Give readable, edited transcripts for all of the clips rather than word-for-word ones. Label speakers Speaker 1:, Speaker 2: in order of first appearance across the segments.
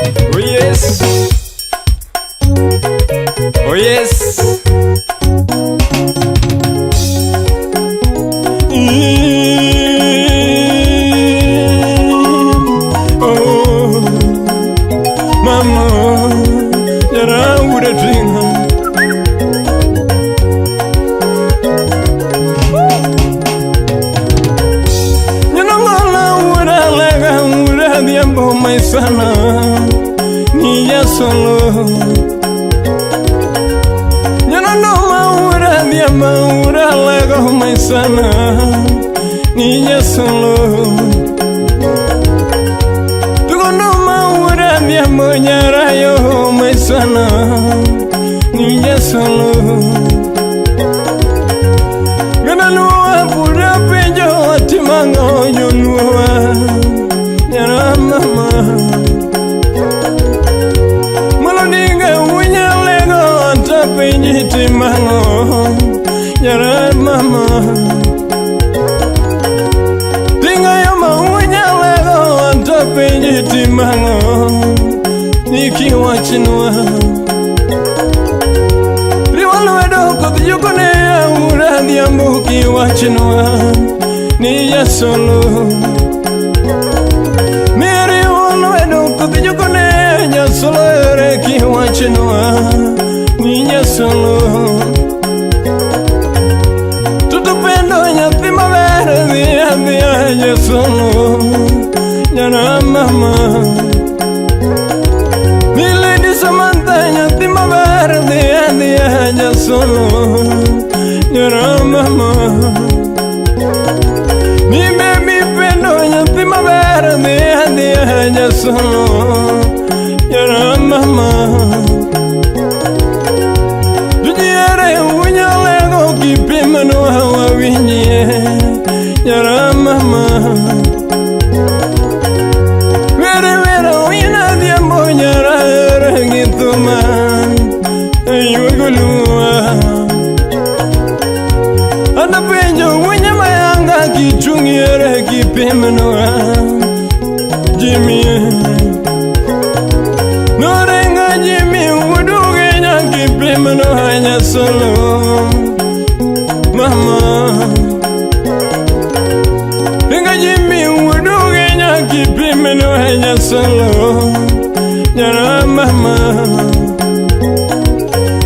Speaker 1: Oh yes. Oh yes. Oh, mama, yara ura dringa. Diambo mai sana ni ya solo yana no maura diambo lego mai sana ni ya solo tu no maura diambo nyara yo mai sana ni ya solo gana no apura pejo atimango yo nuwa Yara mama Malodinga unya lego anta pinjiti mango Yara mama Dinga yama unya lego anta pinjiti mango Niki wachinwa Riwalo edo kothi yukone ya ura diambuki wachinwa Ni ya solo Kuthi kone nya solo ere ki wachinwa ninya solo tutupendo nya primavera dia nya solo nya mama Nile di Samantha nya primavera dia nya solo nya mama Ni baby pendo nya primavera dia nya solo Yara mama Dunyere unya lego kipimano hawa winye Yara mama Were wina diambo nyara regituma Ayugulua Anda penjo unya mayanga kichungiere kipimano Jimmy Norenga Jimmy Uduge nyanki pimano hanya solo Mama Renga Jimmy Uduge nyanki pimano hanya solo Nyara mama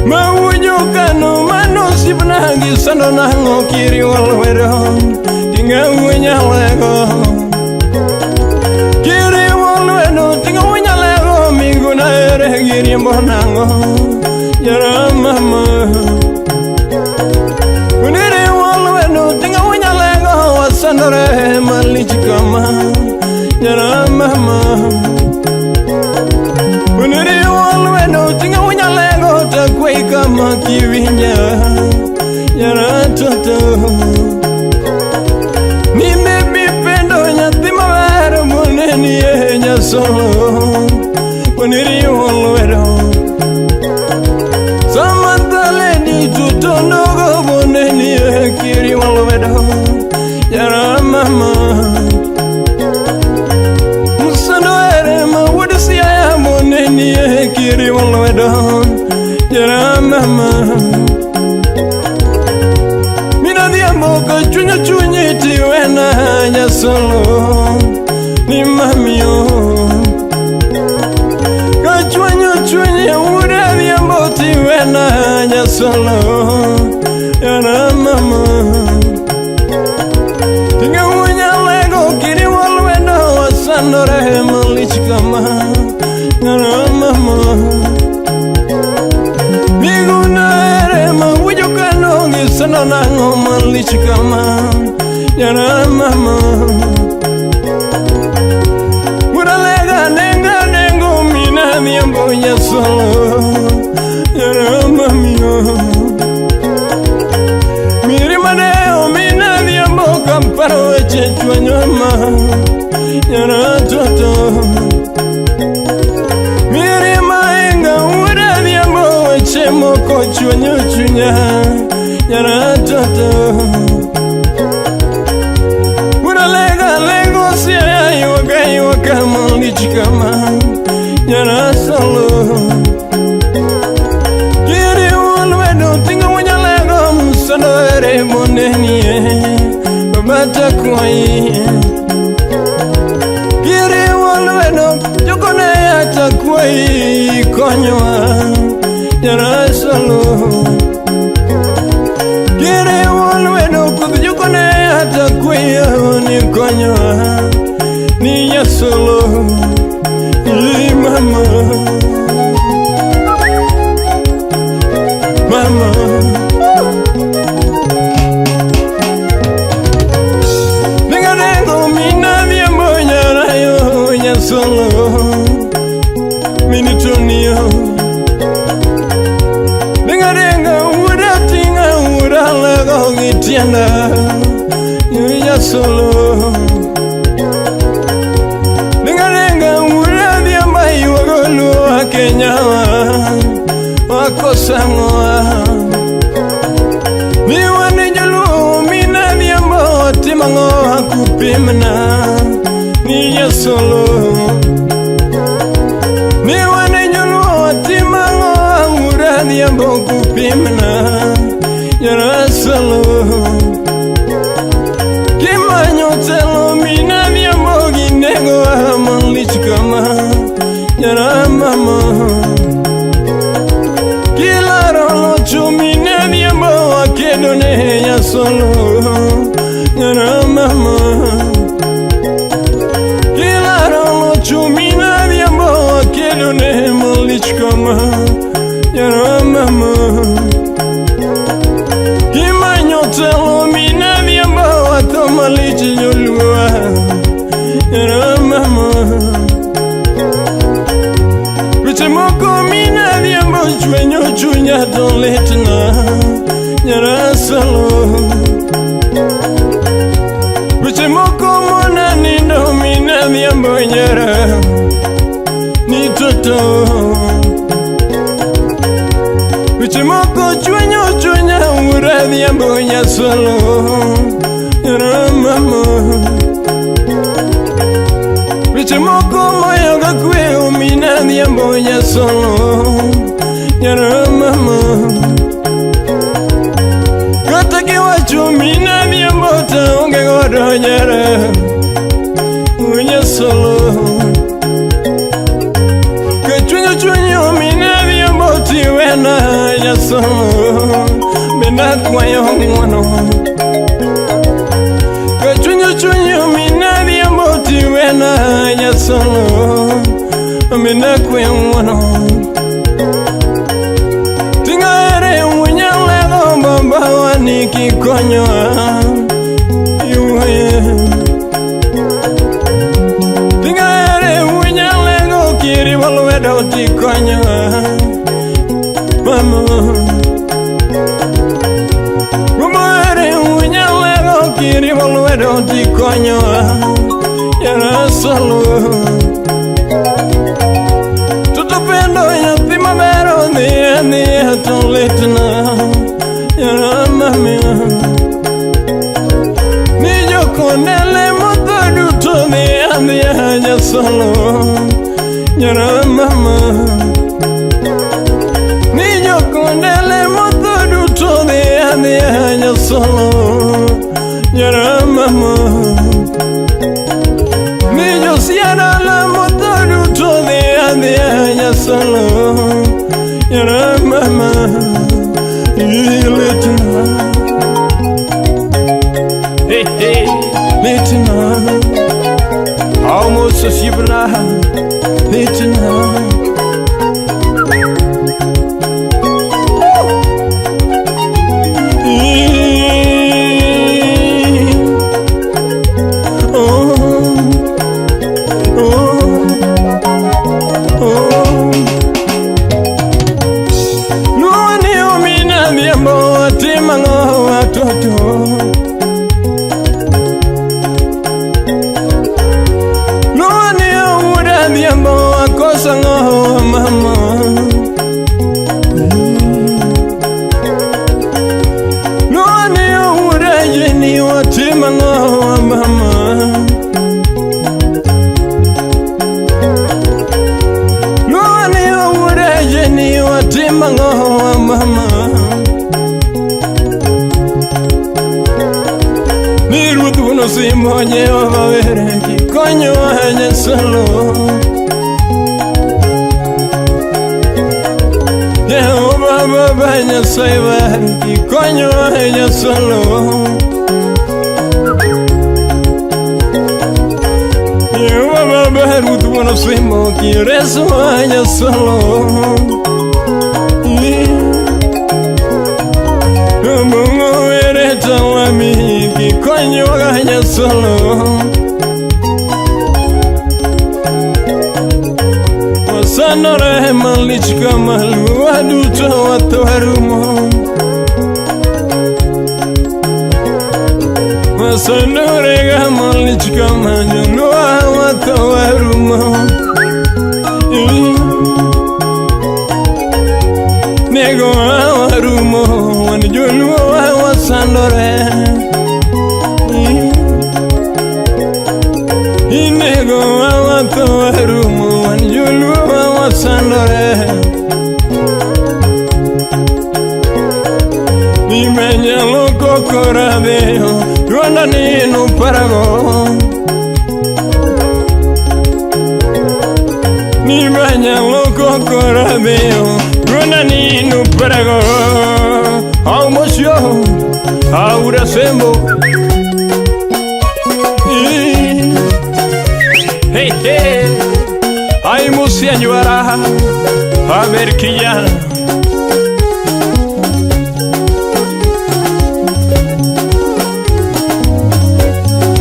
Speaker 1: Mawunyukano mano sipnagi sando nango kiri walwero Tinga unya lego Giri mbonango Yara mama Unire walweno Tinga unya lego Wasandore malichikama Yara mama Unire walweno Tinga unya lego Takwei kama kiwinya Yara toto Ni baby pendo Nyatima wero Muneni enya solo Uniri walwero Samantha leni tutonogo boneni kiri walwero Yara mama Musano ere ma wudisi ya boneni kiri walwero Yara mama Mina diambo ka chunya tiwena nya solo Ni mamio Chunye ura diambo tiwena nya solo Yara mama Tinga unya lego kiri walweno Wasandore malichikama Yara mama Miguna ere mawujukano Gisano nango malichikama Yara mama Diambo nya solo Yara mamio Miri madeo mina diambo Kamparo eche chuanyoma Yara toto Miri maenga ura diambo Eche moko chuanyochunya Yara toto Ura lega lego siya Iwaka malichikama Yana solo Kiri ulwedo tinga wanyalego Musanore monenie Babata kwai Kiri ulwedo Jokone ata kwai Konyoa Yana solo Kiri ulwedo Jokone ata kwai Ni konyoa Ni ya solo Mama, mama, Ningarengo mina vya moja rayo ya solo Minitonio Ningarenga uratinga uralago gitiana Ya solo Kenya wako sangoa Miwa nijulu mina diambo Timango kupimna Ni ya solo Miwa nijulu Timango Ura diambo kupimna Ya solo Kima nyotelo mina diambo Ginego amalichikama Yana mama Kila rolo chumine diambo Akedone ya solo Yana mama Kila rolo chumine diambo Akedone malichkama Yana mama Kima nyotelo mina diambo Akamalichi yolua Yana mama Moko mina diambo chwenyo chunya doletna Nyara solo Moko mona nindo mina diambo nyara Ni toto Moko chwenyo chunya ura diambo nya solo Nyara mama Moko moyo gakwe umina diambo ya solo Yana mama Kata kiwa chumina diambo taonge godo nyara Unya solo Kachunyo chunyo mina diambo tiwena ya solo Bena kwa yongono Kachunyo chunyo mina diambo tiwena ya solo Amina kwe mwana Tingare unyale Bamba waniki konyoa Yuhaye Tingare unyale Kiri walweda uti konyoa Mama Gumare unyale Kiri walweda uti konyoa Yana solo Tutupendo ya thima mero Ni hatoletna Yana mami Nijo konele moto duto Ni haja solo Yana mama Nijo konele moto duto Ni haja solo Yana mama Nijo siara la moto duto Ni haja solo Yana mama Letna Hey hey Letna Almost as you Letna Mango watoto Luani uda Jehova were kikonyo Nyasaye. Jehova Baba Nyasaye were kikonyo Nyasaye. Jehova Baba Ruth wana simo kireso Nyasaye. Mungu were tawami kikonyo Nyasaye. Wasanore malich kamalu waduto watawarumo. Wasanore malich kamalu watawarumo. Nego warumo wanjulu wasanore. Nego watawarumo wanjulu wasanore. Nimenya loko koradeo Rwanda nino parago. Nimenya loko koradeo Rwanda nino parago. How much yo Aura sembo. Hey hey Ay musia nyuara a ver que ya.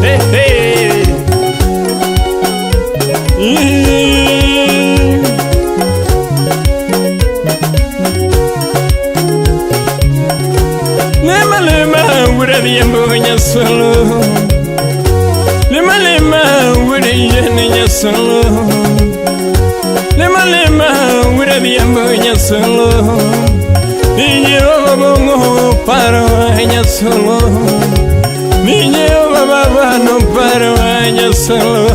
Speaker 1: Hey hey Lema lema wura diambo Nyasaye. Lema lema wura yene Nyasaye. Lema lema wura diambo Nyasaye. Jehova bongo para Nyasaye. Jehova Baba no para Nyasaye.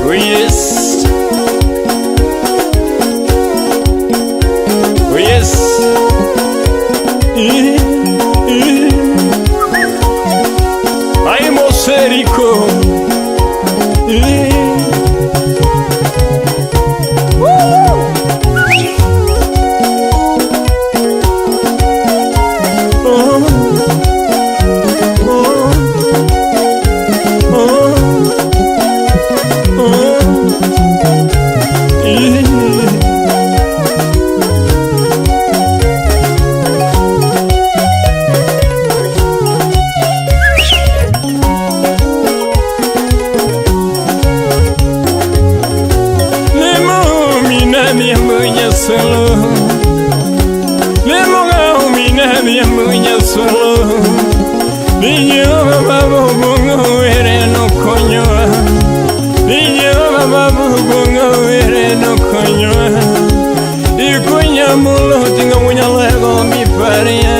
Speaker 1: Oh yes. Oh yes. Ay moserico. Jehova Baba bongo were no konyo. Jehova Baba bongo were no konyo. Ikunya mulo tinga munya lego mi paria.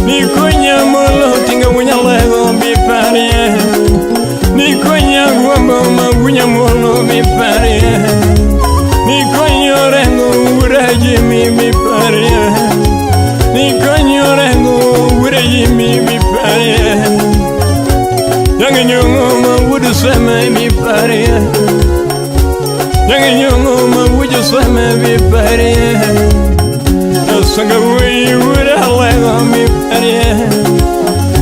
Speaker 1: Ikunya mulo tinga munya lego mi paria. Ikunya guambo magunya mulo mi paria. Ikunya rengo uraji mi paria. Ikunya rengo uraji mi paria. Yang nyongo mabudu sama mi paria. Yang nyongo mabudu sama mi paria. Sanga we wura lego mi paria.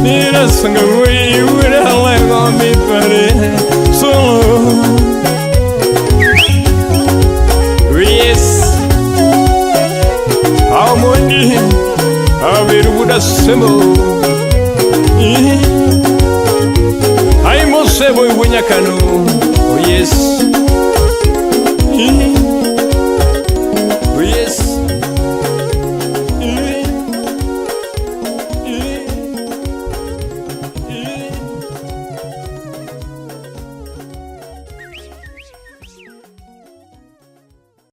Speaker 1: Nira sanga we wura lego mi paria. Solo. Yes. Harmony. Aver wura sembo. Ay mose boy buñacano. Oh yes.